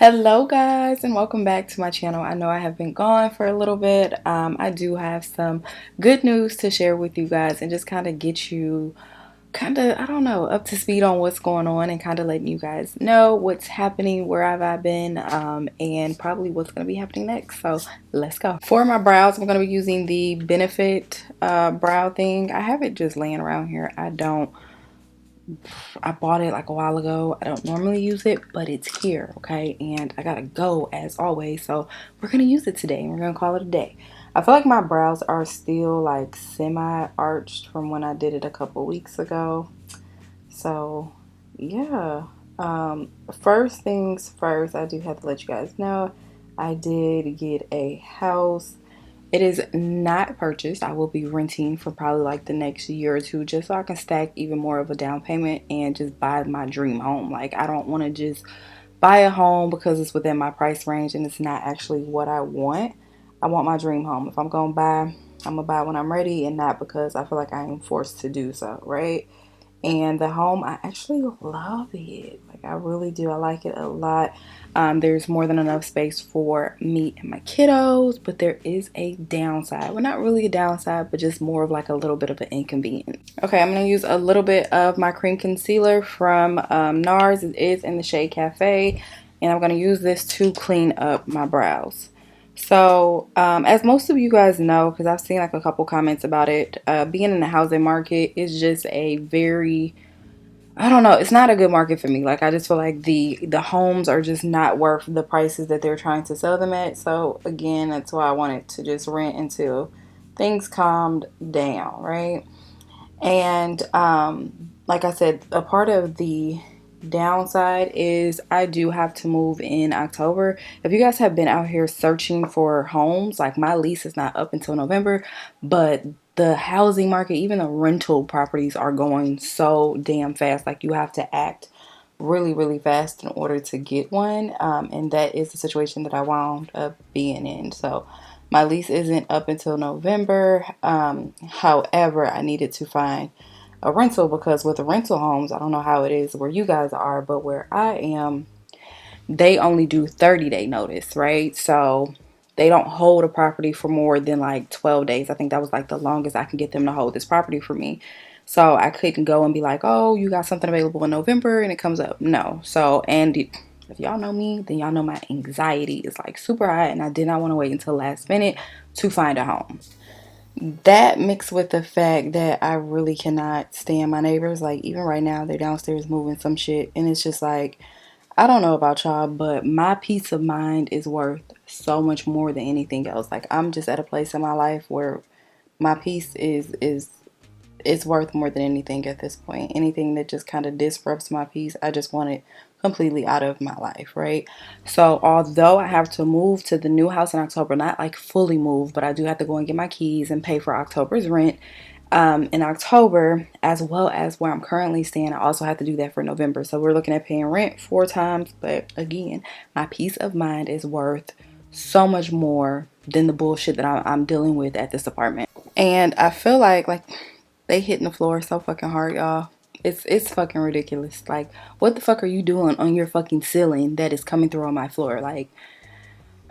Hello guys, and welcome back to my channel. I know I have been gone for a little bit. I do have some good news to share with you guys and just kind of get you I don't know, up to speed on what's going on and kind of letting you guys know what's happening, where have I been, and probably what's going to be happening next. So let's go. For my brows, I'm going to be using the Benefit brow thing. I have it just laying around here. I bought it like a while ago. I don't normally use it, but it's here, okay? And I gotta go as always, so we're gonna use it today and we're gonna call it a day. I feel like my brows are still like semi-arched from when I did it a couple weeks ago. So yeah. First things first, I do have to let you guys know I did get a house. It is not purchased. I will be renting for probably like the next year or two just so I can stack even more of a down payment and just buy my dream home. Like, I don't want to just buy a home because it's within my price range and it's not actually what I want. I want my dream home. If I'm going to buy, I'm going to buy when I'm ready and not because I feel like I am forced to do so, right? And the home, I actually love it. Like, I really do. I like it a lot. There's more than enough space for me and my kiddos, but there is a downside. Well, not really a downside, but just more of like a little bit of an inconvenience. Okay, I'm going to use a little bit of my cream concealer from NARS. It is in the shade Cafe, and I'm going to use this to clean up my brows. So, as most of you guys know, because I've seen like a couple comments about it, being in the housing market is just a very, I don't know, it's not a good market for me. Like, I just feel like the homes are just not worth the prices that they're trying to sell them at. So, again, that's why I wanted to just rent until things calmed down, right? And, like I said, a part of the downside is I do have to move in October. If you guys have been out here searching for homes, like, my lease is not up until November, but the housing market, even the rental properties, are going so damn fast. Like, you have to act really, really fast in order to get one. And that is the situation that I wound up being in. So my lease isn't up until November. However, I needed to find a rental because with the rental homes, I don't know how it is where you guys are, but where I am, they only do 30-day notice, right? So they don't hold a property for more than like 12 days. I think that was like the longest I can get them to hold this property for me. So I couldn't go and be like, oh, you got something available in November and it comes up. No. So, and if y'all know me, then y'all know my anxiety is like super high and I did not want to wait until last minute to find a home. That mixed with the fact that I really cannot stand my neighbors. Like, even right now, they're downstairs moving some shit. And it's just like, I don't know about y'all, but my peace of mind is worth so much more than anything else. Like, I'm just at a place in my life where my peace is it's worth more than anything at this point. Anything that just kind of disrupts my peace, I just want it completely out of my life, right? So although I have to move to the new house in October, not like fully move, but I do have to go and get my keys and pay for October's rent in October, as well as where I'm currently staying. I also have to do that for November. So we're looking at paying rent 4 times. But again, my peace of mind is worth so much more than the bullshit that I'm dealing with at this apartment. And I feel like they hitting the floor so fucking hard, y'all. It's fucking ridiculous. Like, what the fuck are you doing on your fucking ceiling that is coming through on my floor? Like,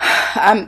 I'm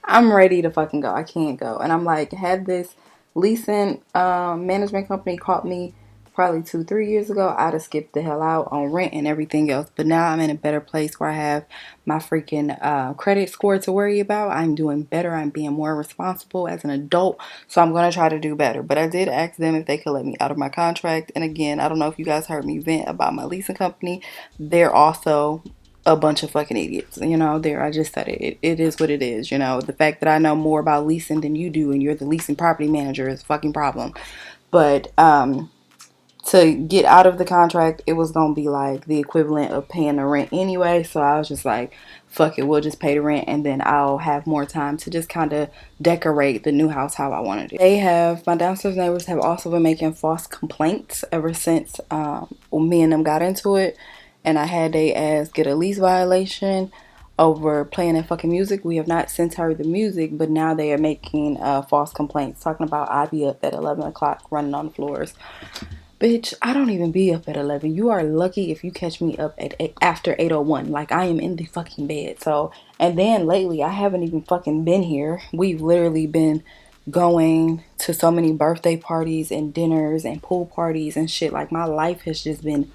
I'm ready to fucking go. I can't go. And I'm like, had this leasing management company caught me probably 2-3 years ago, I'd have skipped the hell out on rent and everything else. But now I'm in a better place where I have my freaking credit score to worry about. I'm doing better. I'm being more responsible as an adult. So I'm going to try to do better. But I did ask them if they could let me out of my contract. And again, I don't know if you guys heard me vent about my leasing company. They're also a bunch of fucking idiots. You know, there, I just said it. It is what it is. You know, the fact that I know more about leasing than you do and you're the leasing property manager is a fucking problem. But to get out of the contract, it was gonna be like the equivalent of paying the rent anyway. So I was just like, fuck it, we'll just pay the rent and then I'll have more time to just kind of decorate the new house how I wanted it. My downstairs neighbors have also been making false complaints ever since me and them got into it. And I had they ass get a lease violation over playing that fucking music. We have not since heard the music, but now they are making false complaints talking about I be up at 11 o'clock running on the floors. Bitch, I don't even be up at 11. You are lucky if you catch me up at after 8:01. Like, I am in the fucking bed. So, and then lately, I haven't even fucking been here. We've literally been going to so many birthday parties and dinners and pool parties and shit. Like, my life has just been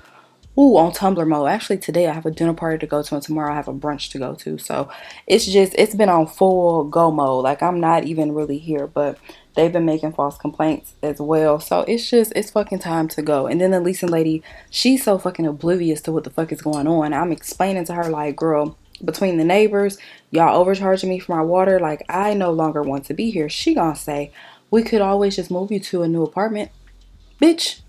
ooh, on Tumblr mode. Actually, today I have a dinner party to go to, and tomorrow I have a brunch to go to. So it's been on full go mode. Like, I'm not even really here, but they've been making false complaints as well. So it's fucking time to go. And then the leasing lady, she's so fucking oblivious to what the fuck is going on. I'm explaining to her, like, girl, between the neighbors, y'all overcharging me for my water. Like, I no longer want to be here. She gonna say, we could always just move you to a new apartment. Bitch,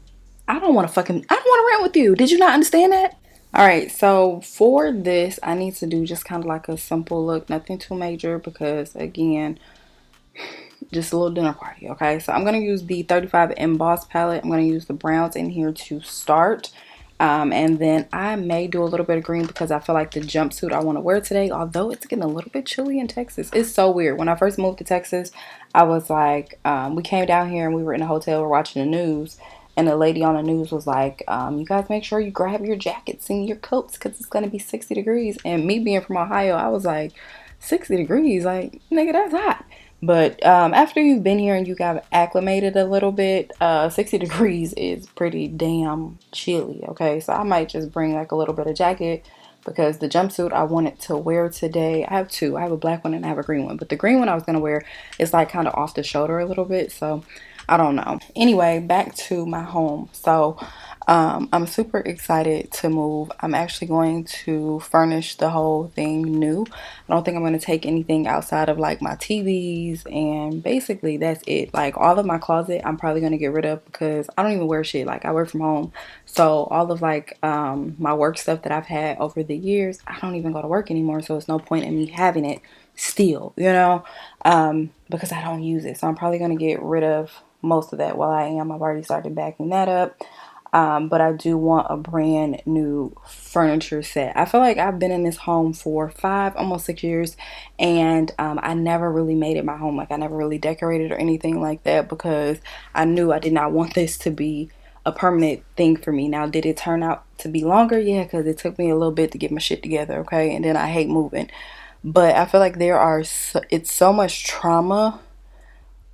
I don't want to rent with you. Did you not understand that? All right, so for this, I need to do just kind of like a simple look, nothing too major because again, just a little dinner party, okay? So I'm going to use the 35 Emboss palette. I'm going to use the browns in here to start. And then I may do a little bit of green because I feel like the jumpsuit I want to wear today, although it's getting a little bit chilly in Texas. It's so weird. When I first moved to Texas, I was like, we came down here and we were in a hotel, we're watching the news. And the lady on the news was like, you guys make sure you grab your jackets and your coats because it's going to be 60 degrees. And me being from Ohio, I was like, 60 degrees? Like, nigga, that's hot. But after you've been here and you got acclimated a little bit, 60 degrees is pretty damn chilly, okay? So I might just bring like a little bit of jacket because the jumpsuit I wanted to wear today, I have two. I have a black one and I have a green one. But the green one I was going to wear is like kind of off the shoulder a little bit. So I don't know. Anyway, back to my home. So I'm super excited to move. I'm actually going to furnish the whole thing new. I don't think I'm going to take anything outside of like my TVs, and basically that's it. Like all of my closet I'm probably going to get rid of because I don't even wear shit. Like I work from home. So all of like my work stuff that I've had over the years, I don't even go to work anymore. So it's no point in me having it still, you know, because I don't use it. So I'm probably going to get rid of most of that while I am. I've already started backing that up. But I do want a brand new furniture set. I feel like I've been in this home for 5, almost 6 years, and I never really made it my home. Like I never really decorated or anything like that because I knew I did not want this to be a permanent thing for me. Now, did it turn out to be longer? Yeah, because it took me a little bit to get my shit together, okay? And then I hate moving. But I feel like it's so much trauma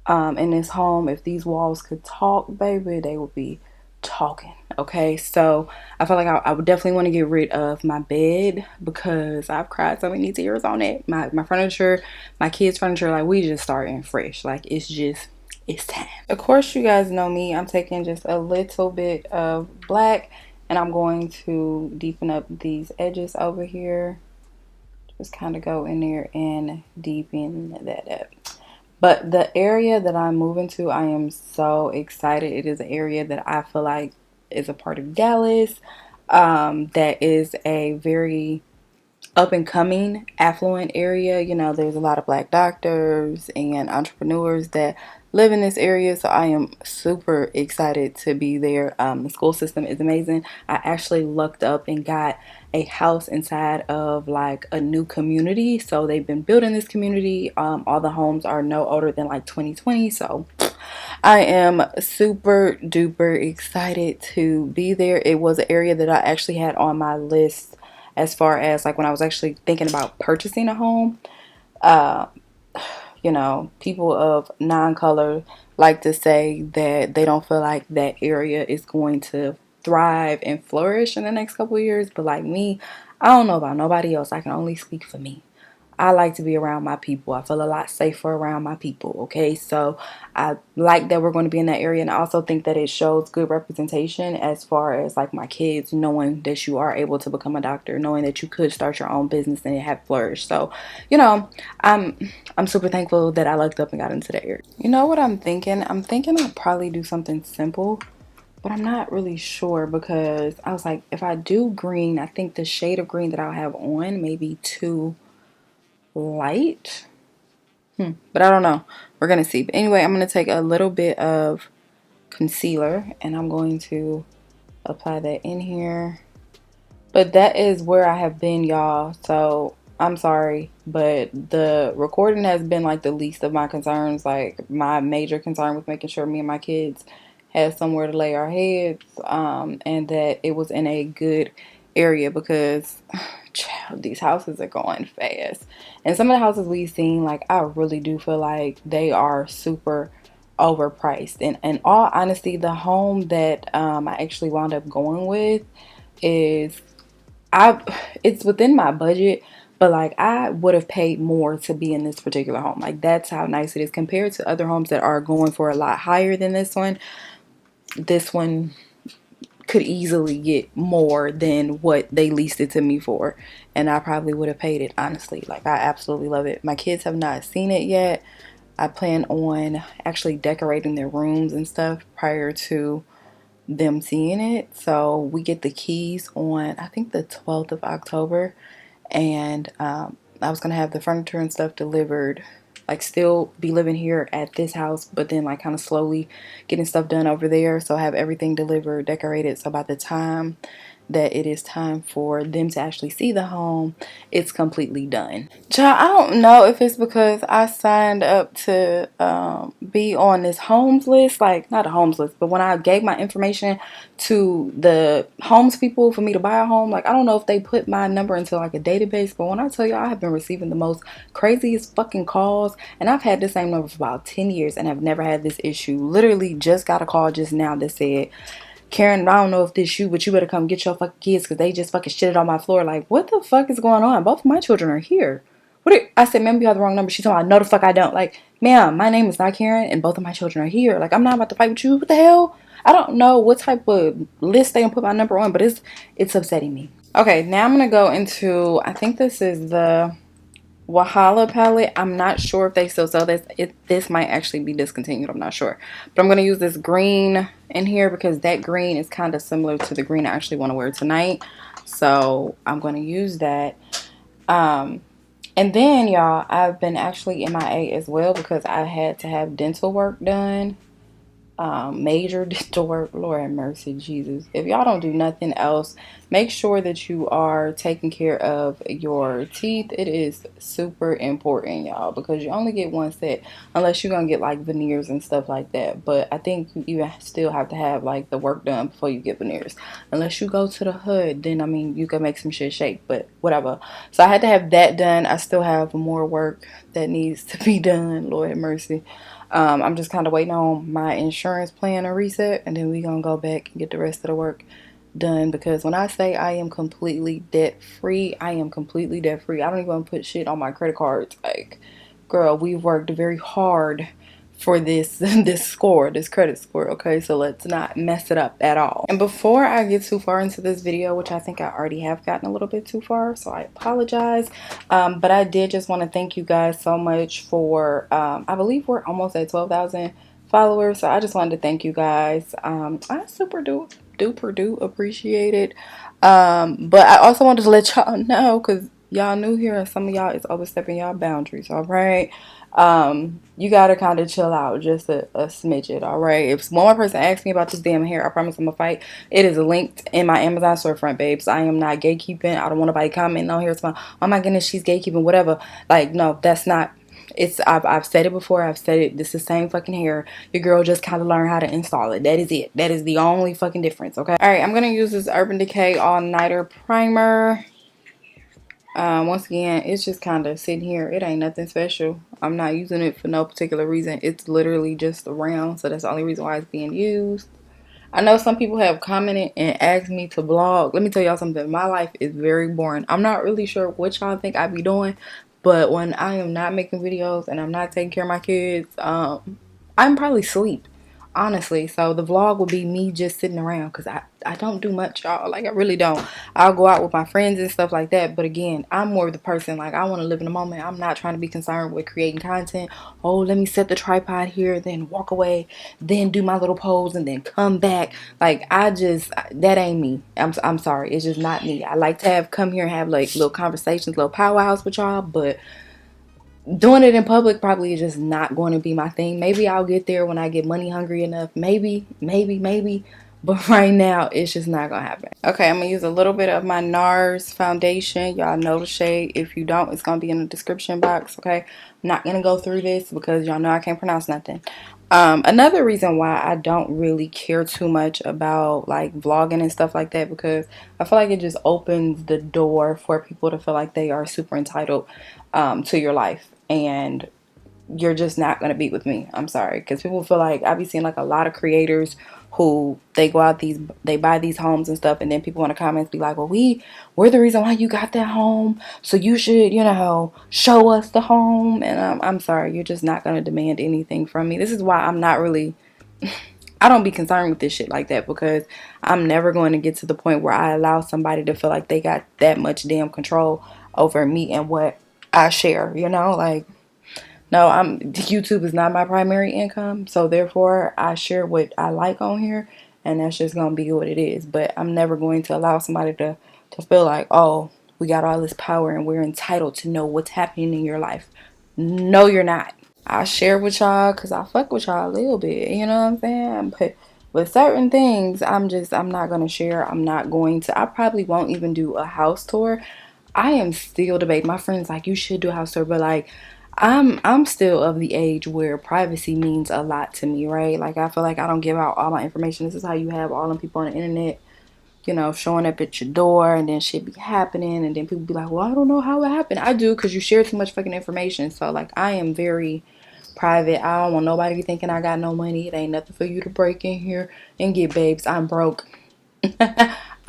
in this home. If these walls could talk, baby, they would be talking. Okay, so I feel like I would definitely want to get rid of my bed because I've cried so many tears on it. My furniture, my kids' furniture, like we just starting fresh. Like it's time. Of course, you guys know me. I'm taking just a little bit of black and I'm going to deepen up these edges over here. Just kind of go in there and deepen that up. But the area that I'm moving to, I am so excited. It is an area that I feel like is a part of Dallas. That is a very up and coming affluent area. You know, there's a lot of black doctors and entrepreneurs that live in this area, so I am super excited to be there. The school system is amazing. I actually looked up and got a house inside of like a new community, so they've been building this community. All the homes are no older than like 2020, so I am super duper excited to be there. It was an area that I actually had on my list as far as like when I was actually thinking about purchasing a home. Uh, you know, people of non-color like to say that they don't feel like that area is going to thrive and flourish in the next couple of years. But like me, I don't know about nobody else. I can only speak for me. I like to be around my people. I feel a lot safer around my people, okay? So I like that we're going to be in that area, and I also think that it shows good representation as far as like my kids knowing that you are able to become a doctor, knowing that you could start your own business and it have flourished. So, you know, I'm super thankful that I looked up and got into that area. You know what I'm thinking? I'm thinking I'll probably do something simple, but I'm not really sure because I was like, if I do green, I think the shade of green that I'll have on may be too light. But I don't know. We're gonna see. But anyway, I'm gonna take a little bit of concealer and I'm going to apply that in here. But that is where I have been, y'all. So I'm sorry, but the recording has been like the least of my concerns. Like my major concern was making sure me and my kids had somewhere to lay our heads, and that it was in a good area because child, these houses are going fast. And some of the houses we've seen, like, I really do feel like they are super overpriced. And in all honesty, the home that I actually wound up going with is I it's within my budget, but like I would have paid more to be in this particular home. Like that's how nice it is compared to other homes that are going for a lot higher than this one. This one could easily get more than what they leased it to me for, and I probably would have paid it, honestly. Like I absolutely love it. My kids have not seen it yet. I plan on actually decorating their rooms and stuff prior to them seeing it. So we get the keys on, I think, the 12th of October, and I was gonna have the furniture and stuff delivered, like still be living here at this house, but then like kind of slowly getting stuff done over there. So I have everything delivered, decorated, so by the time that it is time for them to actually see the home, it's completely done. Child, I don't know if it's because I signed up to be on this homes list, like not a homes list, but when I gave my information to the homes people for me to buy a home, like I don't know if they put my number into like a database, but when I tell you I have been receiving the most craziest fucking calls, and I've had the same number for about 10 years and have never had this issue. Literally just got a call just now that said, Karen, I don't know if this you, but you better come get your fucking kids because they just fucking shitted on my floor. Like, what the fuck is going on? Both of my children are here. I said, ma'am, you have the wrong number. She told me, no, the fuck I don't. Like, ma'am, my name is not Karen and both of my children are here. Like, I'm not about to fight with you. What the hell? I don't know what type of list they gonna put my number on, but it's upsetting me. Okay, now I'm gonna go into, I think this is the Wahala palette. I'm not sure if they still sell this. This might actually be discontinued. I'm not sure. But I'm going to use this green in here because that green is kind of similar to the green I actually want to wear tonight. So I'm going to use that. And then, y'all, I've been actually MIA as well because I had to have dental work done. Major dental work. Lord have mercy, Jesus. If y'all don't do nothing else, make sure that you are taking care of your teeth. It is super important, y'all, because you only get one set unless you're gonna get like veneers and stuff like that. But I think you even still have to have like the work done before you get veneers. Unless you go to the hood, then I mean you can make some shit shake, but whatever. So I had to have that done. I still have more work that needs to be done. Lord have mercy. I'm just kind of waiting on my insurance plan to reset, and then we gonna go back and get the rest of the work done. Because when I say I am completely debt free, I am completely debt free. I don't even put shit on my credit cards. Like, girl, we've worked very hard for this this credit score. Okay, so let's not mess it up at all. And before I get too far into this video, which I think I already have gotten a little bit too far, so I apologize, but I did just want to thank you guys so much for I believe we're almost at 12,000 followers, so I just wanted to thank you guys. I super duper do appreciate it, but I also wanted to let y'all know, because y'all new here and some of y'all is overstepping y'all boundaries. All right, you gotta kind of chill out just a smidget. All right, if one more person asks me about this damn hair, I promise I'm gonna fight. It is linked in my Amazon storefront, babes. I am not gatekeeping. I don't want nobody commenting on here. It's my, oh my goodness, she's gatekeeping, whatever. Like, no, that's not. It's I've said it before. I've said it. This is the same fucking hair. Your girl just kind of learned how to install it. That is it. That is the only fucking difference. Okay. All right. I'm gonna use this Urban Decay All Nighter Primer. Once again, it's just kind of sitting here. It ain't nothing special. I'm not using it for no particular reason. It's literally just around, so that's the only reason why it's being used. I know some people have commented and asked me to vlog. Let me tell y'all something. My life is very boring. I'm not really sure what y'all think I be doing, but when I am not making videos and I'm not taking care of my kids, I'm probably asleep, honestly. So the vlog will be me just sitting around because I don't do much, y'all. Like, I really don't. I'll go out with my friends and stuff like that, but again, I'm more of the person, like, I want to live in the moment. I'm not trying to be concerned with creating content. Oh, let me set the tripod here, then walk away, then do my little pose, and then come back. Like, that ain't me. I'm sorry, it's just not me. I like to come here and have like little conversations, little powwows with y'all, but doing it in public probably is just not going to be my thing. Maybe I'll get there when I get money hungry enough. Maybe. But right now, it's just not gonna happen. Okay, I'm gonna use a little bit of my NARS foundation. Y'all know the shade. If you don't, it's gonna be in the description box. Okay, I'm not gonna go through this because y'all know I can't pronounce nothing. Another reason why I don't really care too much about like vlogging and stuff like that, because I feel like it just opens the door for people to feel like they are super entitled to your life, and you're just not going to be with me. I'm sorry. Because people feel like, I be seeing like a lot of creators who they go out they buy these homes and stuff, and then people in the comments be like, well, we're the reason why you got that home, so you should, you know, show us the home. And I'm sorry, you're just not going to demand anything from me. This is why I'm not really, I don't be concerned with this shit like that, because I'm never going to get to the point where I allow somebody to feel like they got that much damn control over me and what I share, you know, like, no, YouTube is not my primary income, so therefore I share what I like on here, and that's just gonna be what it is. But I'm never going to allow somebody to feel like, oh, we got all this power and we're entitled to know what's happening in your life. No, you're not. I share with y'all because I fuck with y'all a little bit, you know what I'm saying? But with certain things, I'm not gonna share. I'm not going to. I probably won't even do a house tour. I am still debating. My friends like, you should do a house tour, but like, I'm still of the age where privacy means a lot to me, right? Like, I feel like I don't give out all my information. This is how you have all them people on the internet, you know, showing up at your door, and then shit be happening, and then people be like, well, I don't know how it happened. I do, because you share too much fucking information. So like, I am very private. I don't want nobody to be thinking I got no money. It ain't nothing for you to break in here and get, babes. I'm broke.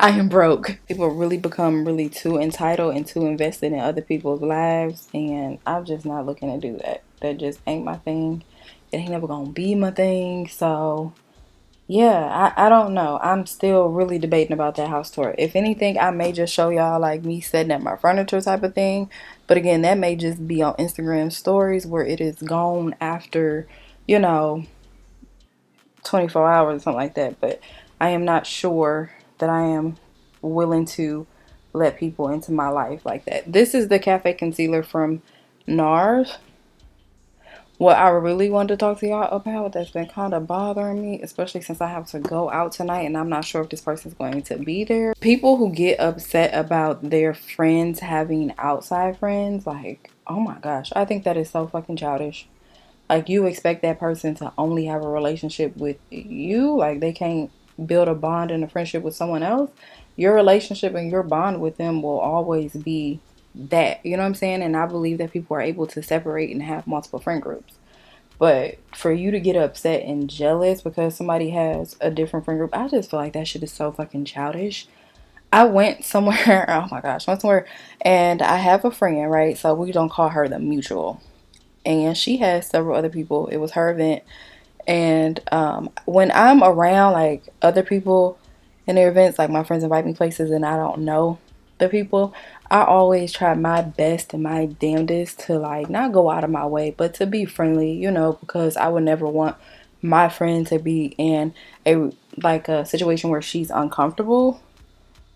I am broke. People really become really too entitled and too invested in other people's lives, and I'm just not looking to do that. That just ain't my thing. It ain't never gonna be my thing. So yeah, I don't know. I'm still really debating about that house tour. If anything, I may just show y'all like me setting up my furniture type of thing. But again, that may just be on Instagram stories where it is gone after, you know, 24 hours or something like that. But I am not sure that I am willing to let people into my life like that. This is the Cafe Concealer from NARS. What I really wanted to talk to y'all about that's been kind of bothering me, especially since I have to go out tonight and I'm not sure if this person's going to be there. People who get upset about their friends having outside friends, like, oh my gosh, I think that is so fucking childish. Like, you expect that person to only have a relationship with you? Like, they can't build a bond and a friendship with someone else? Your relationship and your bond with them will always be that. You know what I'm saying? And I believe that people are able to separate and have multiple friend groups. But for you to get upset and jealous because somebody has a different friend group, I just feel like that shit is so fucking childish. I went somewhere, oh my gosh, went somewhere, and I have a friend, right? So we don't call her the mutual, and she has several other people. It was her event, and when I'm around like other people in their events, like my friends invite me places and I don't know the people, I always try my best and my damnedest to like not go out of my way, but to be friendly, you know, because I would never want my friend to be in a situation where she's uncomfortable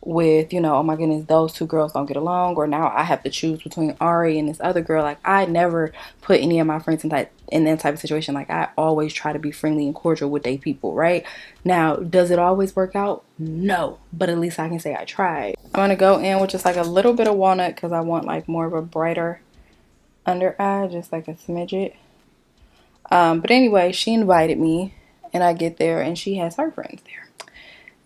with, you know, oh my goodness, those two girls don't get along, or now I have to choose between Ari and this other girl. Like, I never put any of my friends in that type of situation. Like, I always try to be friendly and cordial with they people, right? Now, does it always work out? No, but at least I can say I tried. I'm gonna go in with just like a little bit of walnut because I want like more of a brighter under eye, just like a smidget. But anyway, she invited me, and I get there and she has her friends there.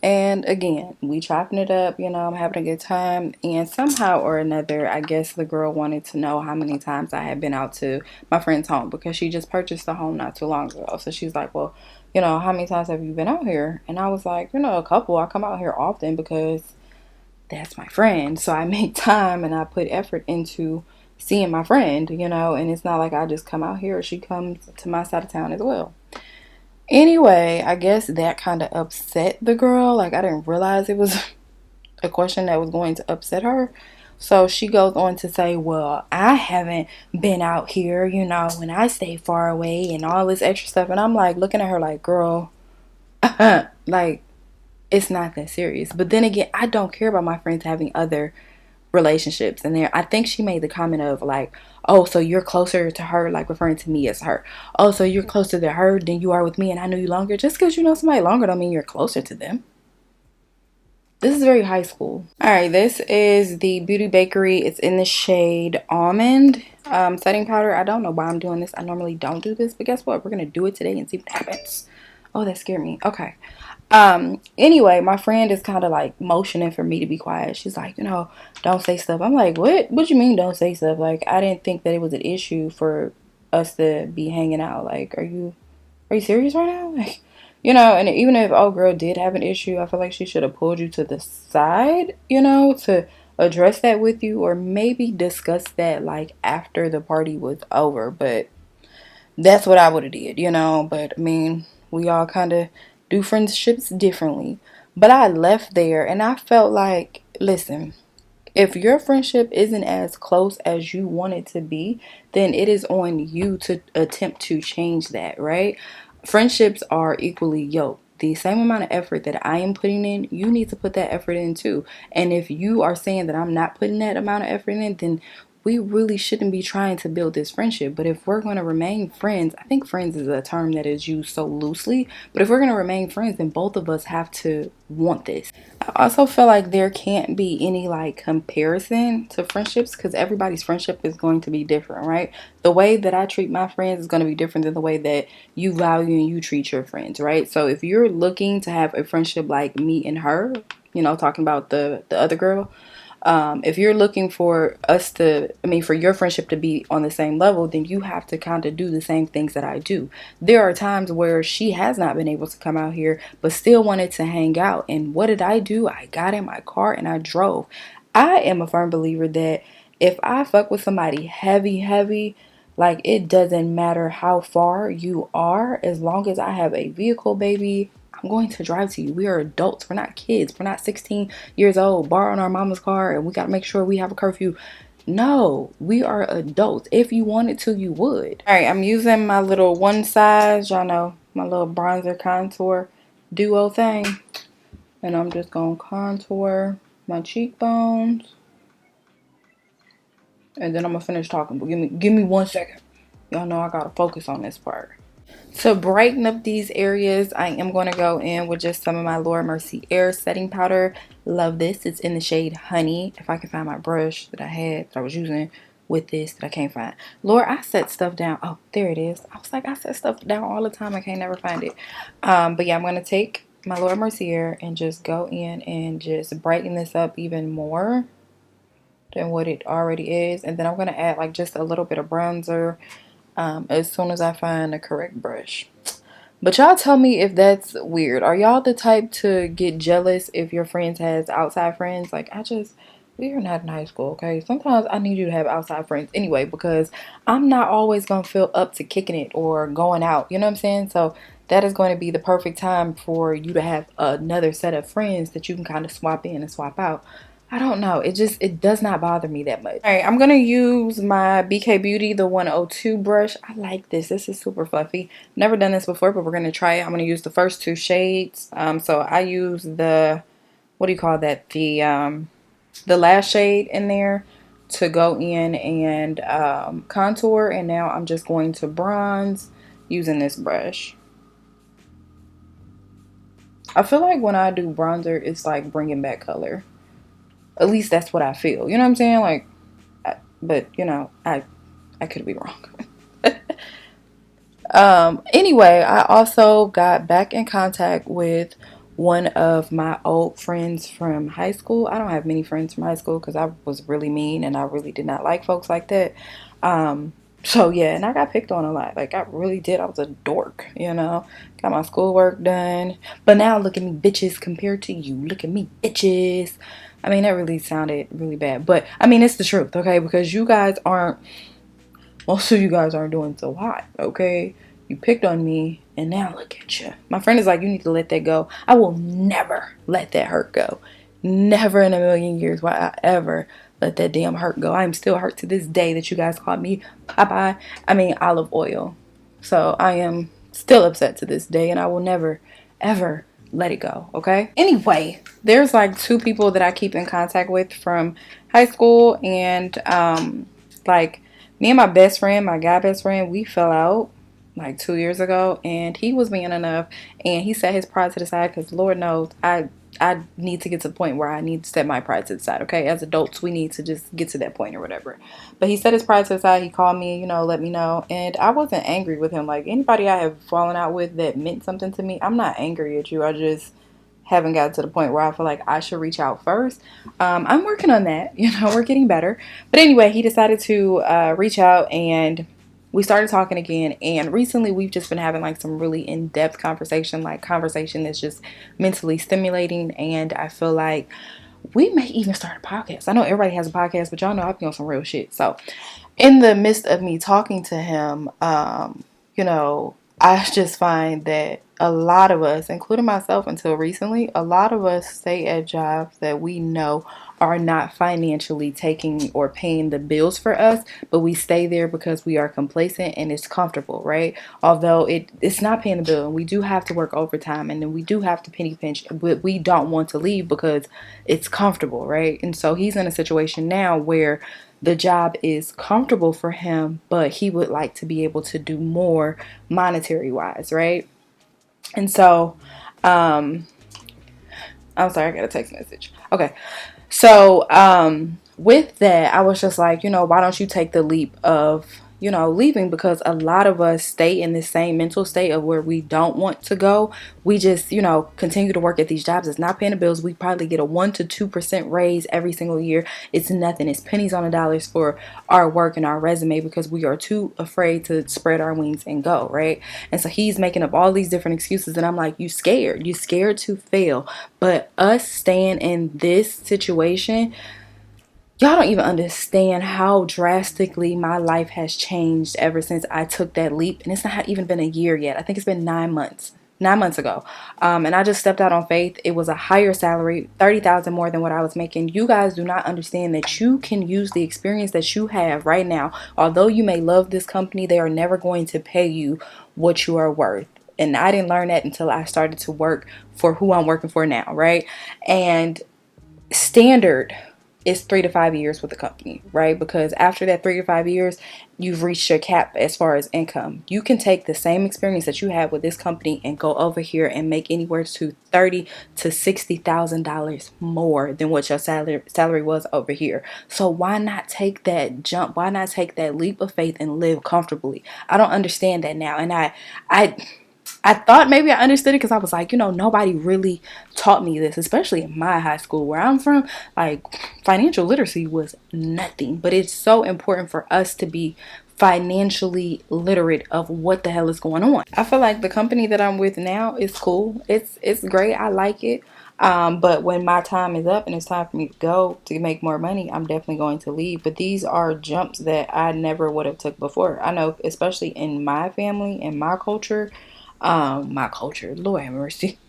And again, we chopping it up, you know, I'm having a good time. And somehow or another, I guess the girl wanted to know how many times I had been out to my friend's home, because she just purchased a home not too long ago. So she's like, well, you know, how many times have you been out here? And I was like, you know, a couple. I come out here often because that's my friend. So I make time and I put effort into seeing my friend, you know, and it's not like I just come out here. She comes to my side of town as well. Anyway, I guess that kind of upset the girl. Like, I didn't realize it was a question that was going to upset her. So she goes on to say, well, I haven't been out here, you know, when I stay far away and all this extra stuff. And I'm like looking at her like, girl, like, it's not that serious. But then again, I don't care about my friends having other relationships. And then I think she made the comment of like, oh, so you're closer to her, like referring to me as her. Oh, so you're closer to her than you are with me, and I knew you longer. Just because you know somebody longer don't mean you're closer to them. This is very high school. All right, this is the Beauty Bakerie. It's in the shade Almond setting powder. I don't know why I'm doing this. I normally don't do this, but guess what? We're gonna do it today and see what happens. Oh, that scared me. Okay. Anyway, my friend is kind of like motioning for me to be quiet. She's like, you know, don't say stuff. I'm like, what you mean don't say stuff? Like, I didn't think that it was an issue for us to be hanging out. Like, are you serious right now? Like, you know, and even if old girl did have an issue, I feel like she should have pulled you to the side, you know, to address that with you, or maybe discuss that like after the party was over. But that's what I would have did, you know. But I mean, we all kind of do friendships differently. But I left there and I felt like, listen, if your friendship isn't as close as you want it to be, then it is on you to attempt to change that, right? Friendships are equally yoked. The same amount of effort that I am putting in, you need to put that effort in too. And if you are saying that I'm not putting that amount of effort in, then we really shouldn't be trying to build this friendship. But if we're going to remain friends, I think friends is a term that is used so loosely, but if we're going to remain friends, then both of us have to want this. I also feel like there can't be any like comparison to friendships, because everybody's friendship is going to be different, right? The way that I treat my friends is going to be different than the way that you value and you treat your friends, right? So if you're looking to have a friendship like me and her, you know, talking about the other girl, if you're looking for us to, I mean, for your friendship to be on the same level, then you have to kind of do the same things that I do. There are times where she has not been able to come out here, but still wanted to hang out. And what did I do? I got in my car and I drove. I am a firm believer that if I fuck with somebody heavy, heavy, like it doesn't matter how far you are, as long as I have a vehicle, baby, I'm going to drive to you. We are adults. We're not kids. We're not 16 years old borrowing our mama's car and we got to make sure we have a curfew. No, we are adults. If you wanted to, you would. All right, I'm using my little one size, y'all know, my little bronzer contour duo thing. And I'm just going to contour my cheekbones. And then I'm going to finish talking. But give me 1 second. Y'all know I got to focus on this part. To brighten up these areas, I am going to go in with just some of my Mercier setting powder. Love this. It's in the shade Honey. If I can find my brush that I had, that I was using with this, that I can't find. I set stuff down. Oh, there it is. I was like, I set stuff down all the time. I can't never find it. But yeah, I'm going to take my Mercier and just go in and just brighten this up even more than what it already is. And then I'm going to add like just a little bit of bronzer as soon as I find the correct brush. But y'all tell me if that's weird. Are y'all the type to get jealous if your friends has outside friends? Like, we are not in high school, okay? Sometimes I need you to have outside friends anyway, because I'm not always going to feel up to kicking it or going out. You know what I'm saying? So that is going to be the perfect time for you to have another set of friends that you can kind of swap in and swap out. I don't know. It does not bother me that much. All right, I'm going to use my BK Beauty, the 102 brush. I like this. This is super fluffy. Never done this before, but we're going to try it. I'm going to use the first two shades. So I use the, what do you call that? The last shade in there to go in and contour. And now I'm just going to bronze using this brush. I feel like when I do bronzer, it's like bringing back color. At least that's what I feel. You know what I'm saying? Like, but you know, I could be wrong. Anyway, I also got back in contact with one of my old friends from high school. I don't have many friends from high school because I was really mean and I really did not like folks like that. So yeah, and I got picked on a lot. Like I really did. I was a dork, you know. Got my schoolwork done. But now look at me, bitches, compared to you. Look at me, bitches. I mean, that really sounded really bad. But I mean, it's the truth, okay? Because most of you guys aren't doing so hot, okay? You picked on me and now look at you. My friend is like, you need to let that go. I will never let that hurt go. Never in a million years will I ever let that damn hurt go. I am still hurt to this day that you guys called me olive oil. So I am still upset to this day, and I will never, ever let it go, okay? Anyway, there's like two people that I keep in contact with from high school, and like me and my best friend, my guy best friend, we fell out like 2 years ago, and he was being enough, and he set his pride to the side because Lord knows I need to get to the point where I need to set my pride to the side, okay? As adults, we need to just get to that point or whatever. But he set his pride to the side. He called me, let me know. And I wasn't angry with him. Like, anybody I have fallen out with that meant something to me, I'm not angry at you. I just haven't gotten to the point where I feel like I should reach out first. I'm working on that. We're getting better. But anyway, he decided to reach out, and we started talking again. And recently we've just been having like some really in-depth conversation, like conversation that's just mentally stimulating. And I feel like we may even start a podcast. I know everybody has a podcast, but y'all know I be on some real shit. So in the midst of me talking to him, I just find that a lot of us, including myself until recently, a lot of us stay at jobs that we know are not financially taking or paying the bills for us, but we stay there because we are complacent and it's comfortable, right? Although it's not paying the bill, and we do have to work overtime, and then we do have to penny pinch, but we don't want to leave because it's comfortable, right? And so he's in a situation now where the job is comfortable for him, but he would like to be able to do more monetary wise, right? And so, I'm sorry, I got a text message. Okay. So, with that, I was just like, why don't you take the leap of, leaving? Because a lot of us stay in the same mental state of where we don't want to go. We just, continue to work at these jobs. It's not paying the bills. We probably get a 1 to 2% raise every single year. It's nothing. It's pennies on the dollars for our work and our resume because we are too afraid to spread our wings and go, right? And so he's making up all these different excuses, and I'm like, you scared. You scared to fail. But us staying in this situation, y'all don't even understand how drastically my life has changed ever since I took that leap. And it's not even been a year yet. I think it's been 9 months. 9 months ago. And I just stepped out on faith. It was a higher salary, $30,000 more than what I was making. You guys do not understand that you can use the experience that you have right now. Although you may love this company, they are never going to pay you what you are worth. And I didn't learn that until I started to work for who I'm working for now, right? And standard is 3 to 5 years with the company, right? Because after that 3 to 5 years, you've reached your cap as far as income. You can take the same experience that you had with this company and go over here and make anywhere to $30,000 to $60,000 more than what your salary was over here. So why not take that jump? Why not take that leap of faith and live comfortably? I don't understand that now, and I thought maybe I understood it because I was like, nobody really taught me this, especially in my high school where I'm from. Like, financial literacy was nothing. But it's so important for us to be financially literate of what the hell is going on. I feel like the company that I'm with now is cool. It's great. I like it. But when my time is up and it's time for me to go to make more money, I'm definitely going to leave. But these are jumps that I never would have took before. I know, especially in my family and my culture, Lord have mercy.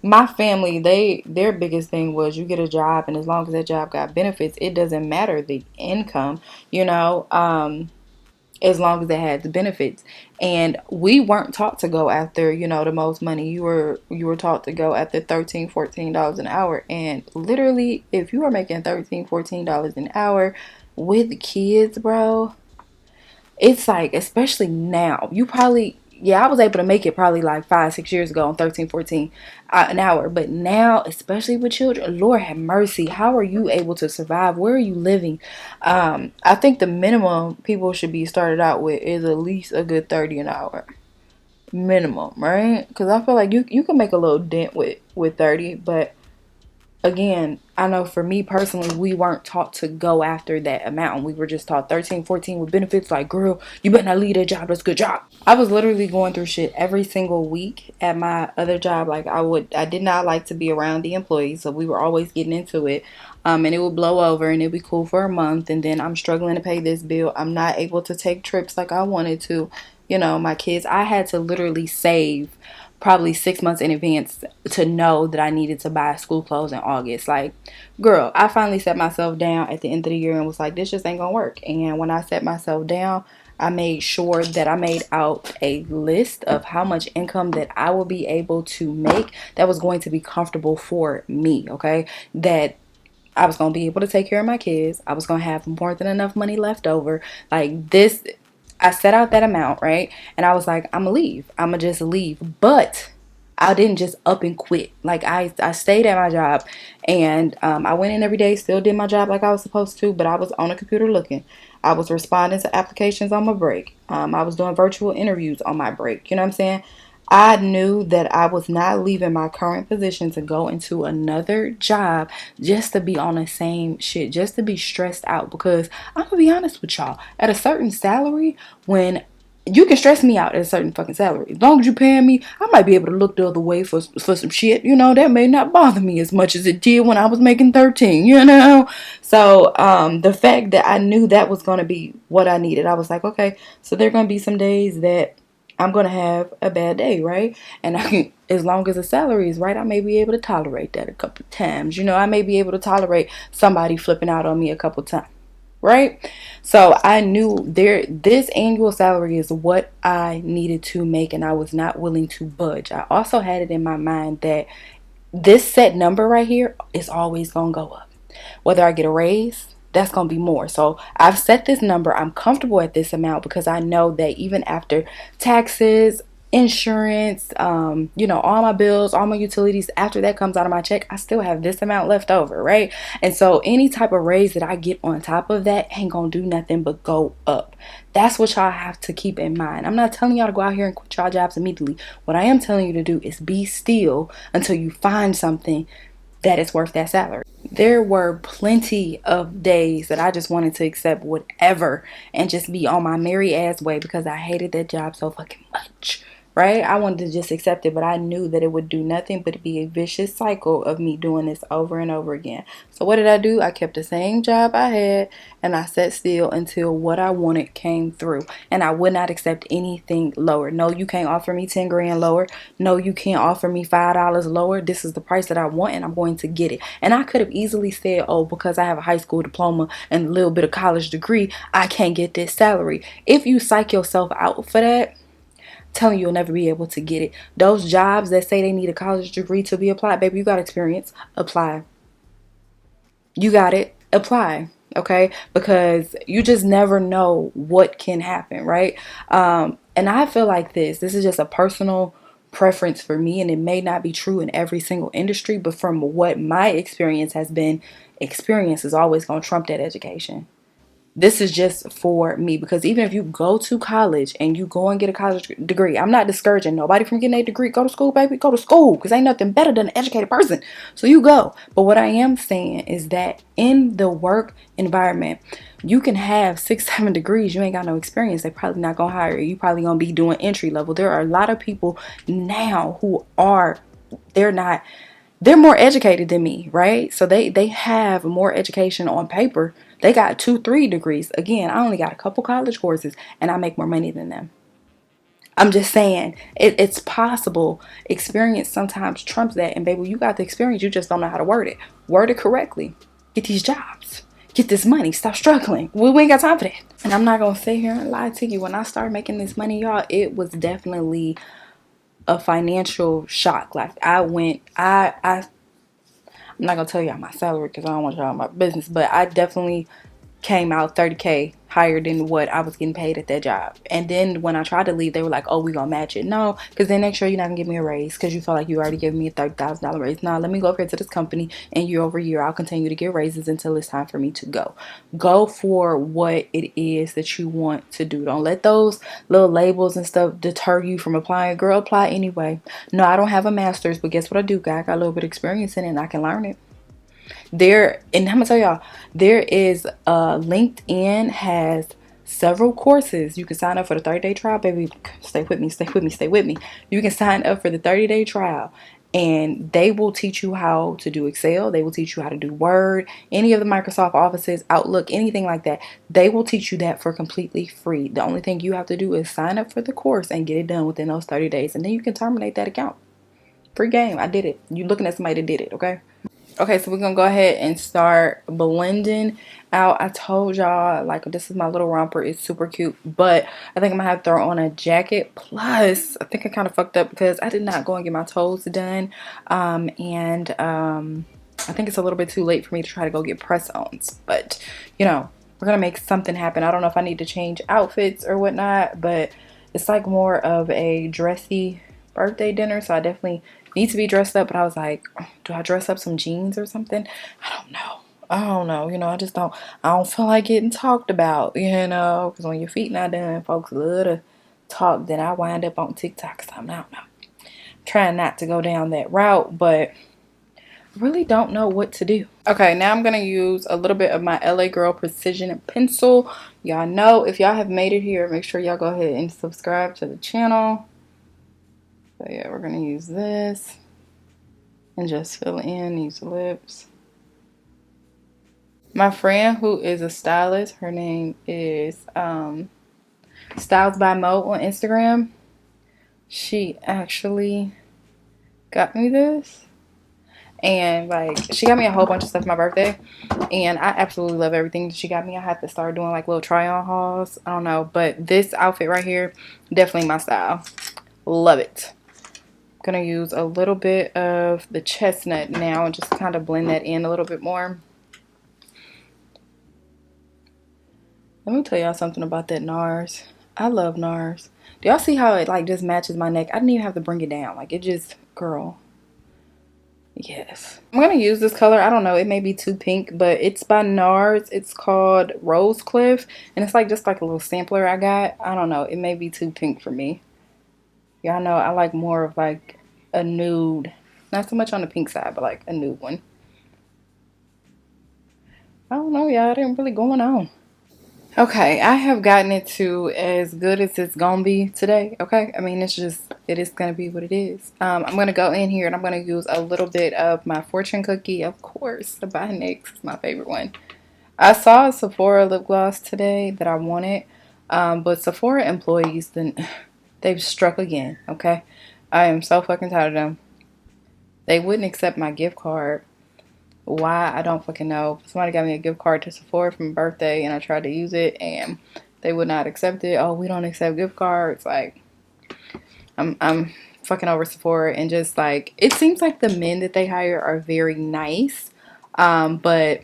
My family, their biggest thing was you get a job, and as long as that job got benefits, it doesn't matter the income, as long as it had the benefits. And we weren't taught to go after, the most money. You were taught to go after $13-14 an hour. And literally, if you are making $13-14 an hour with kids, bro, it's like, especially now, you probably, yeah, I was able to make it probably like 5-6 years ago on 13-14 an hour. But now, especially with children, Lord have mercy, how are you able to survive? Where are you living? I think the minimum people should be started out with is at least a good 30 an hour minimum, right? Because I feel like you can make a little dent with 30. But again, I know for me personally, we weren't taught to go after that amount. We were just taught 13-14 with benefits. Like, girl, you better not leave that job. That's a good job. I was literally going through shit every single week at my other job. Like, I did not like to be around the employees, so we were always getting into it. And it would blow over and it'd be cool for a month, and then I'm struggling to pay this bill. I'm not able to take trips like I wanted to. My kids, I had to literally save probably 6 months in advance to know that I needed to buy school clothes in August. Like, girl, I finally set myself down at the end of the year and was like, this just ain't gonna work. And when I set myself down, I made sure that I made out a list of how much income that I will be able to make that was going to be comfortable for me, okay? That I was going to be able to take care of my kids. I was going to have more than enough money left over. Like this, I set out that amount, right? And I was like, I'm going to leave. I'm going to just leave. But I didn't just up and quit. Like I stayed at my job, and I went in every day, still did my job like I was supposed to, but I was on a computer looking. I was responding to applications on my break. I was doing virtual interviews on my break. You know what I'm saying? I knew that I was not leaving my current position to go into another job just to be on the same shit, just to be stressed out. Because I'm gonna be honest with y'all, at a certain salary, when you can stress me out at a certain fucking salary, as long as you paying me, I might be able to look the other way for some shit. You know, that may not bother me as much as it did when I was making 13. You know, so the fact that I knew that was gonna be what I needed, I was like, okay, so there are gonna be some days that I'm going to have a bad day, right? And I can, as long as the salary is right, I may be able to tolerate that a couple of times. You know, I may be able to tolerate somebody flipping out on me a couple of times, right? So I knew this annual salary is what I needed to make, and I was not willing to budge. I also had it in my mind that this set number right here is always going to go up. Whether I get a raise, that's going to be more. So I've set this number. I'm comfortable at this amount because I know that even after taxes, insurance, you know, all my bills, all my utilities, after that comes out of my check, I still have this amount left over, right? And so any type of raise that I get on top of that ain't going to do nothing but go up. That's what y'all have to keep in mind. I'm not telling y'all to go out here and quit y'all jobs immediately. What I am telling you to do is be still until you find something that is worth that salary. There were plenty of days that I just wanted to accept whatever and just be on my merry ass way because I hated that job so fucking much. Right? I wanted to just accept it, but I knew that it would do nothing but be a vicious cycle of me doing this over and over again. So what did I do? I kept the same job I had, and I sat still until what I wanted came through. And I would not accept anything lower. No, you can't offer me 10 grand lower. No, you can't offer me $5 lower. This is the price that I want, and I'm going to get it. And I could have easily said, oh, because I have a high school diploma and a little bit of college degree, I can't get this salary. If you psych yourself out for that, telling you, you'll never be able to get it. Those jobs that say they need a college degree to be applied, baby, you got experience, apply. You got it, apply. Okay, because you just never know what can happen, right? And I feel like this is just a personal preference for me, and it may not be true in every single industry, but from what my experience has been, experience is always going to trump that education. This is just for me, because even if you go to college and you go and get a college degree, I'm not discouraging nobody from getting a degree. Go to school, baby. Go to school, because ain't nothing better than an educated person. So you go. But what I am saying is that in the work environment, you can have 6, 7 degrees. You ain't got no experience. They probably not going to hire you. You probably going to be doing entry level. There are a lot of people now who are, they're more educated than me, right? So they have more education on paper. They got 2, 3 degrees. Again, I only got a couple college courses, and I make more money than them. I'm just saying, it's possible. Experience sometimes trumps that. And baby, you got the experience, you just don't know how to word it. Word it correctly. Get these jobs. Get this money. Stop struggling. We ain't got time for that. And I'm not going to sit here and lie to you. When I started making this money, y'all, it was definitely a financial shock. Like I'm not gonna tell y'all my salary because I don't want y'all my business, but I definitely came out 30K higher than what I was getting paid at that job. And then when I tried to leave, they were like, oh, we gonna match it. No, because then next year you're not gonna give me a raise because you feel like you already gave me a $30,000 raise. No, let me go up here to this company, and year over year I'll continue to get raises until it's time for me to go for what it is that you want to do. Don't let those little labels and stuff deter you from applying. Girl, apply anyway. No, I don't have a master's, but guess what I do? I got a little bit of experience in it, and I can learn it. And I'm gonna tell y'all, there is LinkedIn has several courses. You can sign up for the 30-day trial, baby. Stay with me. You can sign up for the 30-day trial, and they will teach you how to do Excel. They will teach you how to do Word, any of the Microsoft Offices, Outlook, anything like that. They will teach you that for completely free. The only thing you have to do is sign up for the course and get it done within those 30 days, and then you can terminate that account. Free game. I did it. You looking at somebody that did it, okay? Okay, so we're gonna go ahead and start blending out. I told y'all, like, this is my little romper. It's super cute, but I think I'm gonna have to throw on a jacket. Plus, I think I kind of fucked up because I did not go and get my toes done. I think it's a little bit too late for me to try to go get press-ons. But, you know, we're gonna make something happen. I don't know if I need to change outfits or whatnot, but it's like more of a dressy birthday dinner, so I definitely need to be dressed up. But I was like, do I dress up some jeans or something? I don't know. I don't know. You know, I don't feel like getting talked about, you know, because when your feet not done, folks love to talk. Then I wind up on TikTok or something. I don't know. Trying not to go down that route, but really don't know what to do. Okay, now I'm gonna use a little bit of my LA Girl Precision pencil. Y'all know, if y'all have made it here, make sure y'all go ahead and subscribe to the channel. So yeah, we're gonna use this and just fill in these lips. My friend who is a stylist, her name is Styles by Mo on Instagram. She actually got me this. And like, she got me a whole bunch of stuff for my birthday, and I absolutely love everything that she got me. I have to start doing like little try on hauls. I don't know, but this outfit right here, definitely my style. Love it. I'm gonna use a little bit of the chestnut now and just kind of blend that in a little bit more. Let me tell y'all something about that NARS. I love NARS. Do y'all see how it like just matches my neck? I didn't even have to bring it down. Like, it just, girl. Yes. I'm going to use this color. I don't know. It may be too pink, but it's by NARS. It's called Rose Cliff. And it's like just like a little sampler I got. I don't know. It may be too pink for me. Y'all know I like more of like a nude. Not so much on the pink side, but like a nude one. I don't know, y'all. It ain't really going on. Okay, I have gotten it to as good as it's gonna be today. Okay, I mean, it is gonna be what it is. I'm gonna go in here and I'm gonna use a little bit of my fortune cookie, of course. The by NYX is my favorite one. I saw a Sephora lip gloss today that I wanted, but Sephora employees, then they've struck again. Okay, I am so fucking tired of them. They wouldn't accept my gift card. Why? I don't fucking know. Somebody got me a gift card to Sephora for my birthday and I tried to use it and they would not accept it. Oh, we don't accept gift cards. Like, I'm fucking over Sephora, and just like, it seems like the men that they hire are very nice, but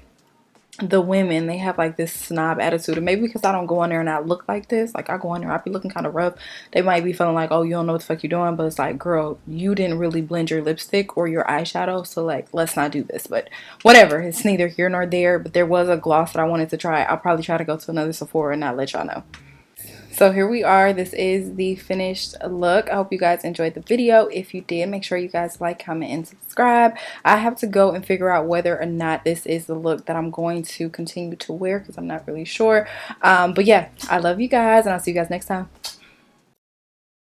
the women, they have like this snob attitude. And maybe because I don't go in there and I look like this, like I go in there, I be looking kind of rough, they might be feeling like, oh, you don't know what the fuck you're doing. But it's like, girl, you didn't really blend your lipstick or your eyeshadow, so like, let's not do this. But whatever, it's neither here nor there. But there was a gloss that I wanted to try. I'll probably try to go to another Sephora and not let y'all know. So here we are. This is the finished look. I hope you guys enjoyed the video. If you did, make sure you guys like, comment, and subscribe. I have to go and figure out whether or not this is the look that I'm going to continue to wear because I'm not really sure. But yeah, I love you guys, and I'll see you guys next time.